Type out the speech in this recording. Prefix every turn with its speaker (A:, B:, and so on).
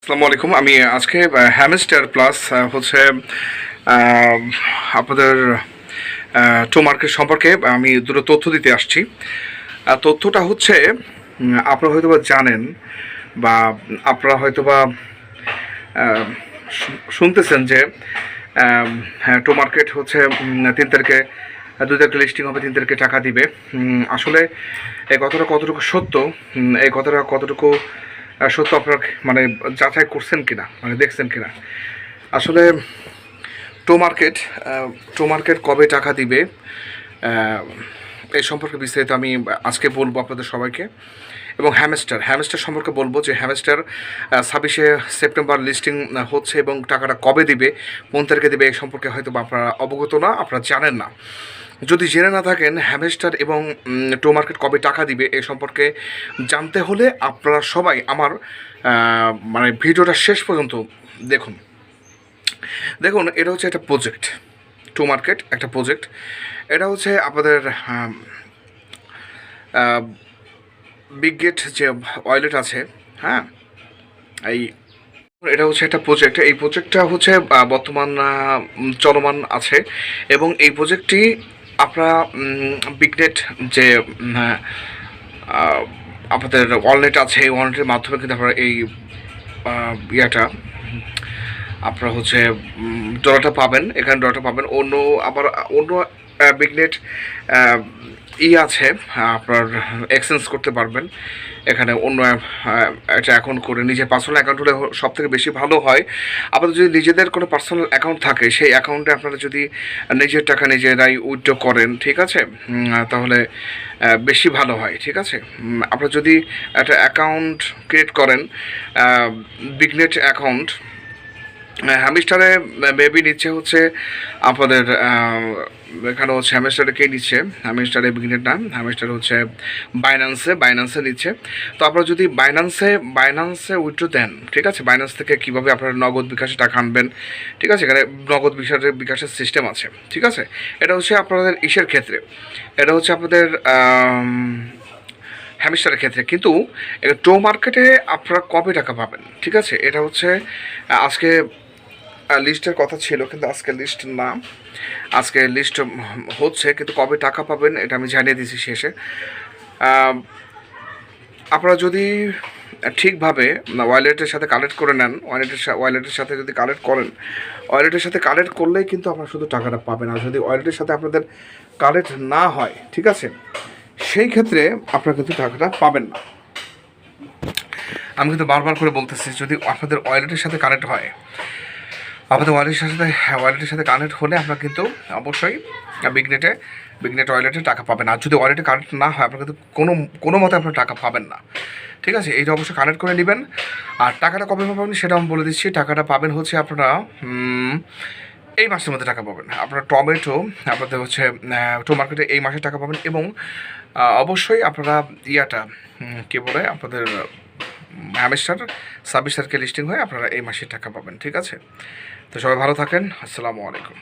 A: আসসালামু আলাইকুম। আমি আজকে হ্যামস্টার প্লাস হচ্ছে আপনাদের টো মার্কেট সম্পর্কে আমি দুটো তথ্য দিতে আসছি। তথ্যটা হচ্ছে আপনারা হয়তোবা জানেন বা আপনারা হয়তোবা শুনতেছেন যে হ্যাঁ, টো মার্কেট হচ্ছে 3 তারিখে 2 তারিখে লিস্টিং হবে, 3 তারিখে টাকা দিবে। আসলে এই কথাটা কতটুকু সত্য, এই কথাটা কতটুকু সত্য আপনারা মানে যাচাই করছেন কিনা, মানে দেখছেন কিনা। আসলে টো মার্কেট টো মার্কেট কবে টাকা দিবে এই সম্পর্কে বিস্তারিত আমি আজকে বলবো আপনাদের সবাইকে। এবং হ্যামস্টার সম্পর্কে বলবো যে হ্যামস্টার 26শে সেপ্টেম্বর লিস্টিং হচ্ছে এবং টাকাটা কবে দিবে, কোন তারিখে দিবে এই সম্পর্কে হয়তো আপনারা অবগত না, আপনারা জানেন না। যদি জেনে না থাকেন হ্যামস্টার এবং টো মার্কেট কবে টাকা দিবে এই সম্পর্কে জানতে হলে আপনারা সবাই আমার মানে ভিডিওটা শেষ পর্যন্ত দেখুন। দেখুন, এটা হচ্ছে একটা প্রজেক্ট, টো মার্কেট একটা প্রজেক্ট। এটা হচ্ছে আপনাদের বিগ গেট যে ওয়ালেট আছে, হ্যাঁ, এই এটা হচ্ছে একটা প্রজেক্ট। এই প্রজেক্টটা হচ্ছে বর্তমান চলমান আছে এবং এই প্রজেক্টটি আপনারা বিগনেট যে আপনাদের ওয়ালেট আছে, এই ওয়ালেটের মাধ্যমে কিন্তু আপনারা এই ইয়েটা আপনারা হচ্ছে ডলারটা পাবেন, এখানে ডলারটা পাবেন। অন্য বিগনেট আছে, আপনার এক্সচেঞ্জ করতে পারবেন এখানে অন্য একটা অ্যাকাউন্ট করে। নিজের পার্সোনাল অ্যাকাউন্ট হলে সব থেকে বেশি ভালো হয়। আপনাদের যদি নিজেদের কোনো পার্সোনাল অ্যাকাউন্ট থাকে, সেই অ্যাকাউন্টে আপনারা যদি নিজের টাকা নিজেরাই উইথড্র করেন, ঠিক আছে, তাহলে বেশি ভালো হয়, ঠিক আছে। আপনারা যদি একটা অ্যাকাউন্ট ক্রিয়েট করেন, বিগনেট অ্যাকাউন্ট, হ্যামস্টারে মেবি নিচ্ছে হচ্ছে আপনাদের এখানে হচ্ছে হ্যামস্টারে কে নিচ্ছে, হ্যামস্টারে বিগনেট না, হ্যামস্টার হচ্ছে বাইন্যান্সে নিচ্ছে। তো আপনারা যদি বাইন্যান্সে উইথড্র দেন, ঠিক আছে, বাইন্যান্স থেকে কীভাবে আপনারা নগদ বিকাশে টাকা আনবেন, ঠিক আছে, এখানে নগদ বিকাশের সিস্টেম আছে, ঠিক আছে। এটা হচ্ছে আপনাদের ইসের ক্ষেত্রে, এটা হচ্ছে আপনাদের হ্যামস্টারের ক্ষেত্রে। কিন্তু টো মার্কেটে আপনারা কবে টাকা পাবেন, ঠিক আছে, এটা হচ্ছে আজকে লিস্টের কথা ছিল, কিন্তু আজকে লিস্ট না, আজকে লিস্ট হচ্ছে, কিন্তু কবে টাকা পাবেন এটা আমি জানিয়ে দিয়েছি শেষে। আপনারা যদি ঠিকভাবে ওয়ালেটের সাথে কালেক্ট করে নেন, ওয়ালেটের সাথে যদি কালেক্ট করেন, ওয়ালেটের সাথে কালেক্ট করলেই কিন্তু আপনারা শুধু টাকাটা পাবেন। আর যদি ওয়ালেটের সাথে আপনাদের কালেক্ট না হয়, ঠিক আছে, সেই ক্ষেত্রে আপনারা কিন্তু টাকাটা পাবেন না। আমি কিন্তু বারবার করে বলতেছি, যদি আপনাদের ওয়ালেটের সাথে কানেক্ট হয়, আপনাদের ওয়ালেটের সাথে কানেক্ট হলে আপনারা কিন্তু অবশ্যই বিগনেট ওয়ালেটে টাকা পাবেন। আর যদি ওয়ালেটে কানেক্ট না হয়, আপনারা কিন্তু কোনো মতে আপনারা টাকা পাবেন না, ঠিক আছে। এইটা অবশ্যই কানেক্ট করে নেবেন। আর টাকাটা কবে পাবেন সেটা আমি বলে দিচ্ছি। টাকাটা পাবেন হচ্ছে আপনারা এই মাসের মধ্যে টাকা পাবেন। আপনারা আপনাদের হচ্ছে টো মার্কেটে এই মাসে টাকা পাবেন। এবং অবশ্যই আপনারা কী বলে আপনাদের হ্যামস্টার 26 তারিখে লিস্টিং হয়ে আপনারা এই মাসে টাকা পাবেন, ঠিক আছে। তো সবাই ভালো থাকেন। আসসালামু আলাইকুম।